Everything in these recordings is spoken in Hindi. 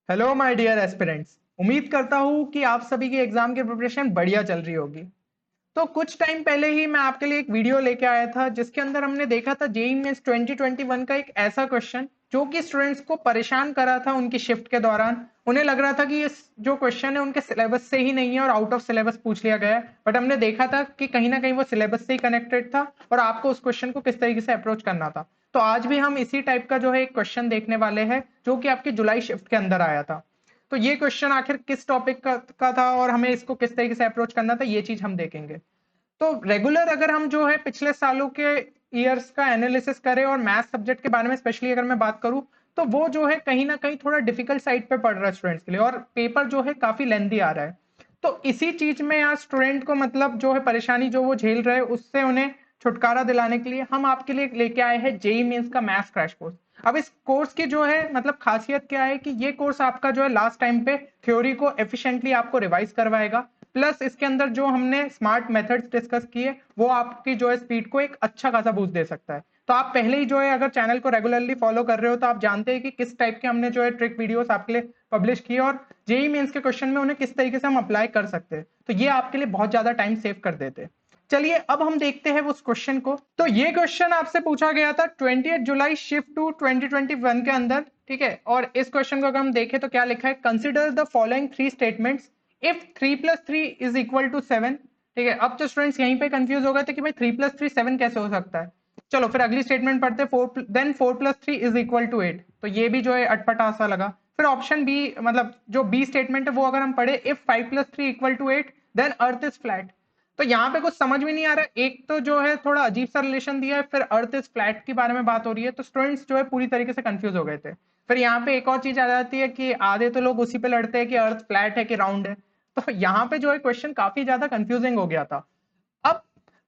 Hello my dear aspirants. उम्मीद करता हूँ कि आप सभी की एग्जाम की प्रिपरेशन बढ़िया चल रही होगी। तो कुछ टाइम पहले ही मैं आपके लिए एक वीडियो लेके आया था जिसके अंदर हमने देखा था जेईई मेंस 2021 का एक ऐसा क्वेश्चन जो कि स्टूडेंट्स को परेशान कर रहा था उनकी शिफ्ट के दौरान। उन्हें लग रहा था कि ये जो क्वेश्चन है उनके सिलेबस से ही नहीं है और आउट ऑफ सिलेबस पूछ लिया गया है, बट हमने देखा था कि कहीं ना कहीं वो सिलेबस से ही कनेक्टेड था और आपको उस क्वेश्चन को किस तरीके से अप्रोच करना था। तो आज भी हम इसी टाइप का जो है एक क्वेश्चन देखने वाले हैं जो कि आपकी जुलाई शिफ्ट के अंदर आया था। तो ये क्वेश्चन आखिर किस टॉपिक का था और हमें इसको किस तरीके से अप्रोच करना था, ये चीज हम देखेंगे। तो रेगुलर अगर हम जो है पिछले सालों के ईयर्स का एनालिसिस करें और मैथ सब्जेक्ट के बारे में स्पेशली अगर मैं बात करूं, तो वो जो है कहीं ना कहीं थोड़ा डिफिकल्ट साइड पे पड़ रहा है स्टूडेंट्स के लिए और पेपर जो है काफी लेंथी आ रहा है। तो इसी चीज में यार स्टूडेंट को मतलब जो है परेशानी जो वो झेल रहे हैं उससे उन्हें छुटकारा दिलाने के लिए हम आपके लिए लेके आए हैं जेई मेंस का मैथ्स क्रैश कोर्स। अब इस कोर्स की जो है मतलब खासियत क्या है कि ये कोर्स आपका जो है लास्ट टाइम पे थ्योरी को एफिशिएंटली आपको रिवाइज करवाएगा, प्लस इसके अंदर जो हमने स्मार्ट मेथड्स डिस्कस किए वो आपकी जो है स्पीड को एक अच्छा खासा बूस्ट दे सकता है। तो आप पहले ही जो है अगर चैनल को रेगुलरली फॉलो कर रहे हो तो आप जानते हैं कि किस टाइप के हमने जो है ट्रिक वीडियोस आपके लिए पब्लिश किए और जेई मेंस के क्वेश्चन में उन्हें किस तरीके से हम अप्लाई कर सकते हैं। तो ये आपके लिए बहुत ज्यादा टाइम सेव कर देते हैं। चलिए अब हम देखते हैं उस क्वेश्चन को। तो ये क्वेश्चन आपसे पूछा गया था 20 जुलाई शिफ्ट टू 2021 के अंदर, ठीक है। और इस क्वेश्चन को अगर हम देखें तो क्या लिखा है, consider the following three statements if 3 + 3 is equal to 7। ठीक है, अब तो स्टूडेंट्स यहीं पे कंफ्यूज हो गए थे कि भाई 3 + 3 7 कैसे हो सकता है। चलो फिर अगली स्टेटमेंट पढ़ते, 4 + 3 इज इक्वल टू 8। तो ये भी जो है अटपटा सा लगा। फिर ऑप्शन बी मतलब जो बी स्टेटमेंट है वो अगर हम पढ़े, if 5 + 3 equal to 8 then earth is flat. तो यहाँ पे कुछ समझ में नहीं आ रहा है, एक तो जो है थोड़ा अजीब सा रिलेशन दिया है, फिर अर्थ इज फ्लैट के बारे में बात हो रही है, तो स्टूडेंट्स जो है पूरी तरीके से कंफ्यूज हो गए थे। फिर यहाँ पे एक और चीज आ जाती है कि आधे तो लोग उसी पे लड़ते हैं कि अर्थ फ्लैट है कि राउंड है। तो यहाँ पे जो है क्वेश्चन काफी ज्यादा कंफ्यूजिंग हो गया था। अब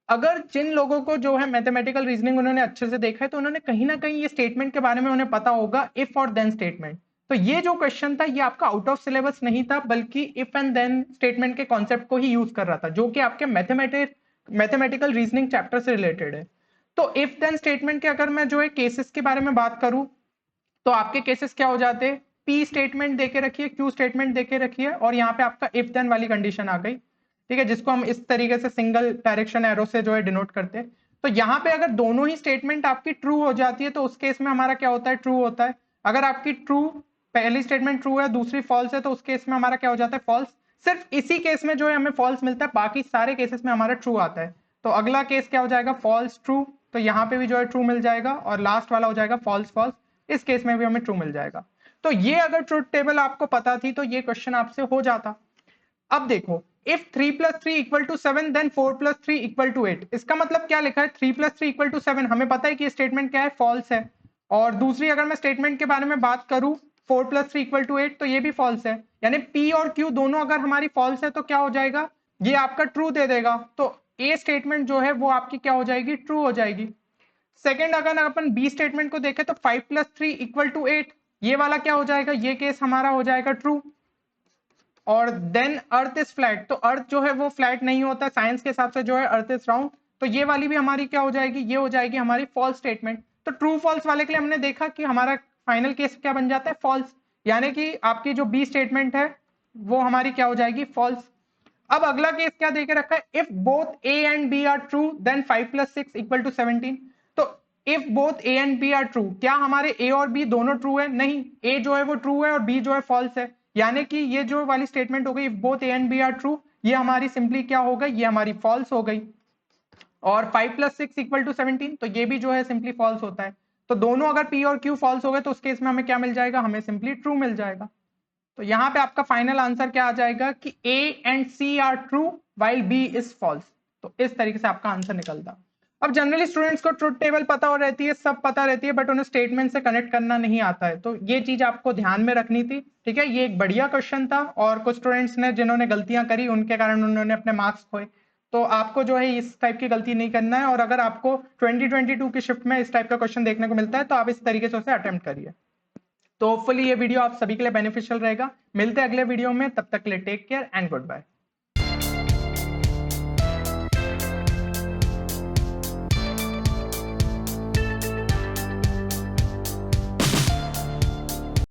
अगर जिन लोगों को जो है मैथमेटिकल रीजनिंग उन्होंने अच्छे से देखा है तो उन्होंने कहीं ना कहीं ये स्टेटमेंट के बारे में उन्हें पता होगा, इफ और देन स्टेटमेंट। तो ये जो क्वेश्चन था ये आपका आउट ऑफ सिलेबस नहीं था बल्कि इफ एंड देन स्टेटमेंट के कॉन्सेप्ट को ही यूज कर रहा था, जो कि आपके मैथमेटिकल रीजनिंग चैप्टर से रिलेटेड है। तो इफ देन स्टेटमेंट के अगर मैं जो है केसेस के बारे में बात करूं, तो आपके केसेस क्या हो जाते हैं, पी स्टेटमेंट देके रखिए, क्यू स्टेटमेंट देके रखिए और यहाँ पे आपका इफ देन वाली कंडीशन आ गई, ठीक है, जिसको हम इस तरीके से सिंगल डायरेक्शन एरो से जो है डिनोट करते हैं। तो यहाँ पे अगर दोनों ही स्टेटमेंट आपकी ट्रू हो जाती है तो उस केस में हमारा क्या होता है, ट्रू होता है। अगर आपकी ट्रू पहली स्टेटमेंट ट्रू है दूसरी फॉल्स है तो उस केस में हमारा क्या हो जाता है, फॉल्स। सिर्फ इसी केस में जो है हमें फॉल्स मिलता है, बाकी सारे केसेस में हमारा ट्रू आता है। तो अगला केस क्या हो जाएगा, फॉल्स ट्रू। तो यहाँ पे भी जो है ट्रू मिल जाएगा और लास्ट वाला हो जाएगा फॉल्स फॉल्स। इस केस में भी हमें ट्रू मिल जाएगा। तो ये अगर ट्रुथ टेबल आपको पता थी तो ये क्वेश्चन आपसे हो जाता। अब देखो, if 3 + 3 equal to 7 then 4 + 3 equal to 8। इसका मतलब क्या लिखा है, 3 + 3 इक्वल टू 7, हमें पता है कि स्टेटमेंट क्या है, फॉल्स है। और दूसरी अगर मैं स्टेटमेंट के बारे में बात करूं, 4 + 3 इक्वल टू 8, तो ये भी फॉल्स है। यानी पी और क्यू दोनों अगर हमारी फॉल्स है तो क्या हो जाएगा, ये आपका ट्रू दे देगा। तो ए स्टेटमेंट जो है वो आपकी क्या हो जाएगी, ट्रू हो जाएगी। सेकेंड अगर अपन बी स्टेटमेंट को देखें तो 5 + 3 इक्वल टू 8, ये वाला क्या हो जाएगा, ये केस हमारा हो जाएगा ट्रू। और देन अर्थ इज फ्लैट, तो अर्थ जो है वो फ्लैट नहीं होता, साइंस के हिसाब से जो है अर्थ इज राउंड। तो ये वाली भी हमारी क्या हो जाएगी, ये हो जाएगी हमारी फॉल्स स्टेटमेंट। तो ट्रू फॉल्स वाले के लिए हमने देखा कि हमारा फाइनल केस क्या बन जाता है, फॉल्स। यानी कि आपकी जो बी स्टेटमेंट है वो हमारी क्या हो जाएगी, फॉल्स। अब अगला केस क्या देके रखा है, if both A and B are true then 5 + 6 equal to 17। तो if both A and B are true, क्या हमारे ए और बी दोनों ट्रू है, नहीं, ए जो है वो ट्रू है और बी जो है फॉल्स है। यानी कि ये जो वाली स्टेटमेंट हो गई, if both A and B are true, ये हमारी सिंपली क्या हो गई, ये हमारी फॉल्स हो गई। और 5 + 6 इक्वल टू 17, तो ये भी जो है सिंपली फॉल्स होता है। तो दोनों अगर पी और क्यू फॉल्स हो गए तो उस केस में हमें क्या मिल जाएगा, हमें सिंपली ट्रू मिल जाएगा। तो यहां पे आपका फाइनल आंसर क्या आ जाएगा कि A and C are true while B is false. तो इस तरीके से आपका आंसर निकलता। अब जनरली स्टूडेंट्स को ट्रुथ टेबल पता हो रहती है, सब पता रहती है, बट उन्हें स्टेटमेंट से कनेक्ट करना नहीं आता है। तो ये चीज आपको ध्यान में रखनी थी, ठीक है। ये एक बढ़िया क्वेश्चन था और कुछ स्टूडेंट्स ने जिन्होंने गलतियां करी उनके कारण उन्होंने अपने मार्क्स खोए। तो आपको जो है इस टाइप की गलती नहीं करना है और अगर आपको 2022 की शिफ्ट में इस टाइप का क्वेश्चन देखने को मिलता है तो आप इस तरीके से उसे अटेम्प्ट करिए। तो होपफुली ये वीडियो आप सभी के लिए बेनिफिशियल रहेगा। मिलते हैं अगले वीडियो में, तब तक के लिए take care and good bye.